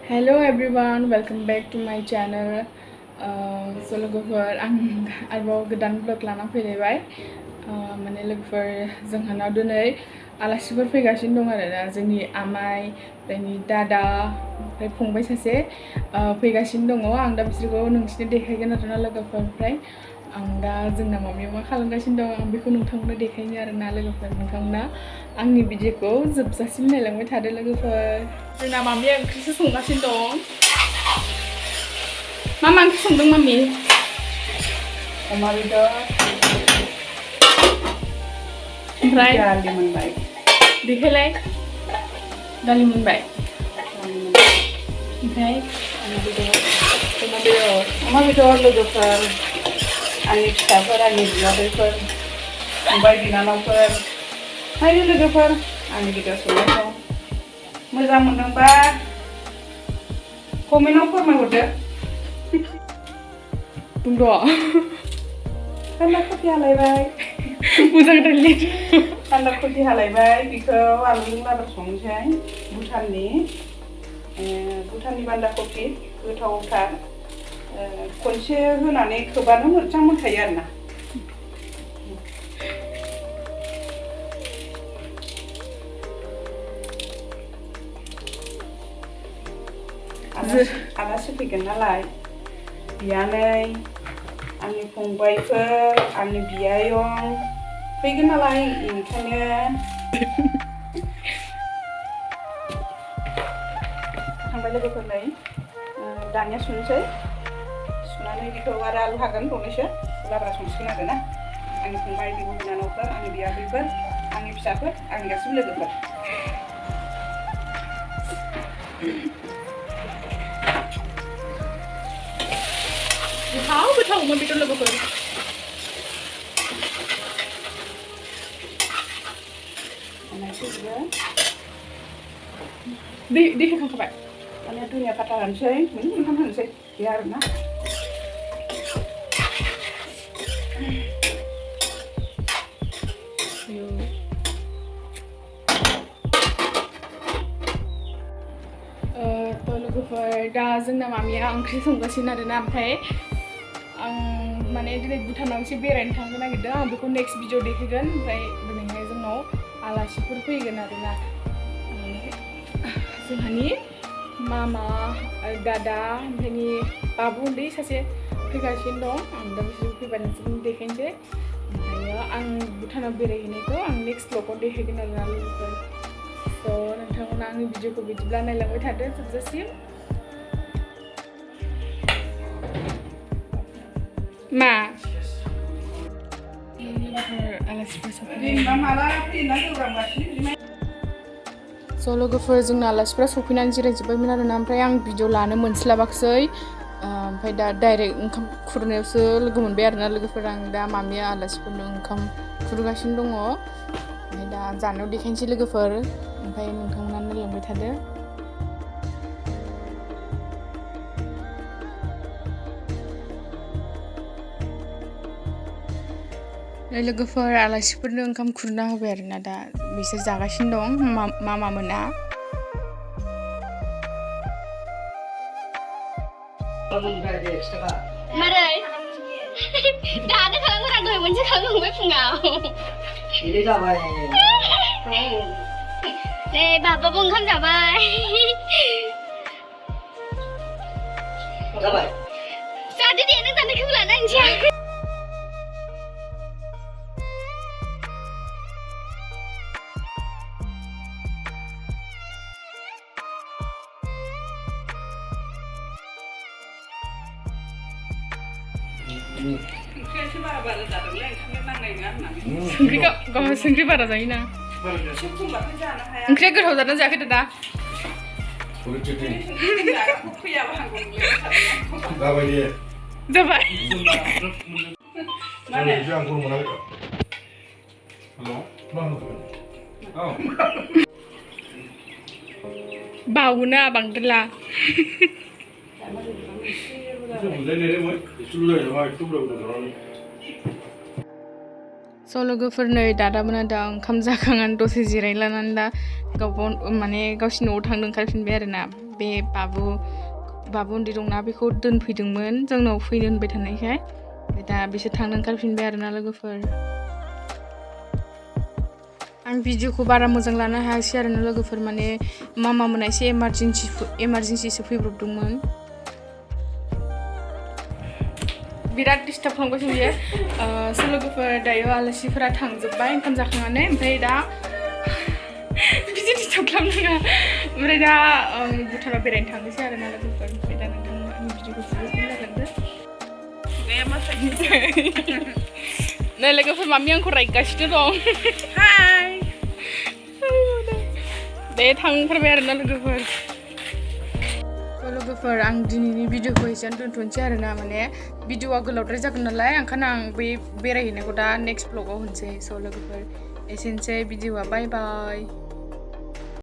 Hello everyone, welcome back to my channel. So लोगोफोर आं आरोबाव गोदान ब्लग लाना फैलायबाय माने लोगोफोर जोंहानाव दिनै आलासिफोर फैगासिनो दं आरोना जोंनि आमाइ जोंनि दादा ओमफ्राय फंबाय सासे फैगासिनो दङ आं दा बिसोरखौ नोंसिनो देखायगोन आरोना लोगोफोर ओमफ्राय आं दा जोंना मामिया मा खालामगासिनो दं आं बेखौ नोंथांमोननो देखायनो आरोना लोगोफोर नोंथांमोना आंनि भिडिअखौ जोबजासिम नायलांबाय थादो लोगोफोर जोंना मामिया ओंख्रिसो संगासिनो दं मा ओंख्रि संदों मामि अमा बेदर ओमफ्राय दालि मोनबाय देखायलाय दालि मोनबाय ओमफ्राय अमा बेदर लोगोफोर आंनि फिसाफोर आंनि बिमादैफोर फंबाय बिनानावफोर हाय लोगोफोर आंनि भिडिअ संनायखौ मोजां मोनदोंबा कमेन्टआव फोरमायहरदो बुंद' थान्दा कफि हालायबाय मोजां रायलाय थान्दा कफि हालायबाय बेखौ आलुजों लाब्रा संनोसै भुटाननि बान्दा कफि गोथावथार खनसे होनानै खोबानो मोजां मोनखायो आरोना आलासि फैगोन नालाय बियानै आंनि फंबायफोर आंनि बियायं फैगोन नालाय ओंखायनो थांबाय लोगोफोर नै दानिया सुनोसै सुनानै बेखौ आरो आलु हागोन दनैसो लाब्रा संसिगोन आरोना आंनि फंबाय बिब' बिनानावफोर आंनि बियादैफोर आंनि फिसाफोर आंनि गासिबो लोगोफोर गोथाव अमा बेदर लोगोफोर दै होखांखाबाय माने दैया फाटा होनोसै मोनथाम होनोसै बे आरोना लोगोफोर दा जोंना मामिया ओंख्रि संगासिनो आरोना ओमफ्राय आं माने दिनै भुटानाव एसे बेरायनो थांनो नागिरदों आं बेखौ नेक्स्ट भिडिअ देखायगोन ओमफ्राय दिनैहाय जोंनाव आलासिफोर फैगोन आरोना जोंहानि मामा दादा ओमफ्रायनि बाबु उन्दै सासे फैगासिनो दं आं दा बिसोर फैबा नोंसोरनो देखायनोसै ओमफ्रायो आं भुटानाव बेरायहैनायखौ आं नेक्स्ट ब्लगाव देखायगोन आरोना लोगोफोर स' नोंथांमोना आंनि भिडिअखौ बिदिब्ला नायलांबाय थादो जोबजासिम मा स' लोगोफोर जोंना आलासिफ्रा सफैनानै जिरायजोब्बायमोन आरोना ओमफ्राय आं भिडिअ लानो मोनस्लाबाखसै ओमफ्राय दा डाइरेक्ट ओंखाम खुरनायावसो लोगो मोनबाय आरोना लोगोफोर आं दा मामिया आलासिफोरनो ओंखाम खुरगासिनो दङ ओमफ्राय दा जानायाव देखायनोसै लोगोफोर ओमफ्राय नोंथांमोना नायलांबाय थादो लोगोफोर आलासिफोरनो ओंखाम खुरना होबाय आरोना दा बिसोर जागासिनो दं मामा मोना मारै दानो खालामगोन दहाय मोनसे खालामखांबाय फुङाव इले जाबाय दे बाबाबो ओंखाम जाबाय जाबाय जादो दे नों जानायखौबो लाना होनसै आं संख्रि बारा जायोना ओंख्रिया गोथाव जादों जायाखै दादा जाबाय बावोना बांद्रायला स' लोगोफोर नै दादामोना दा ओंखाम जाखांनानै दसे जिरायलानानै दा गावसिनि न'आव थांनो ओंखारफिनबाय आरोना बे बाबु उन्दै दंना बेखौ दोनफैदोंमोन जोंनाव फैनो होनबाय थानायखाय दा बिसोर थांनो ओंखारफिनबाय आरोना लोगोफोर आं भिडिअखौ बारा मोजां लानो हायासै आरोना लोगोफोर माने मामा मोना एसे इमारजेन्सिसो फैब्रबदोंमोन बिराद डिस्टार्ब खालामगासिनो बियो स' लोगोफोर दायो आलासिफोरा थांजोब्बाय ओंखाम जाखांनानै ओमफ्राय दा बिदि डिस्टार्ब खालामनाङा ओमफ्राय दा भुटानाव बेरायनो थांनोसै आरोना लोगोफोर ओमफ्राय दा नोंथांनो आंनि भिडिअखौ सुबुंफिन जागोन नै लोगोफोर मामि आंखौ रायगासिनो दं हाय दे थांथारबाय आरोना लोगोफोर आं दिनैनि भिडिअखौ एसेयावनो दोनथ'नोसै आरोना माने भिडिअआ गोलावद्राय जागोन नालाय ओंखायनो आं बै बेरायहैनायखौ दा नेक्स्ट ब्लगाव होनोसै स' लोगोफोर एसेनोसै भिडिअआ बाय बाय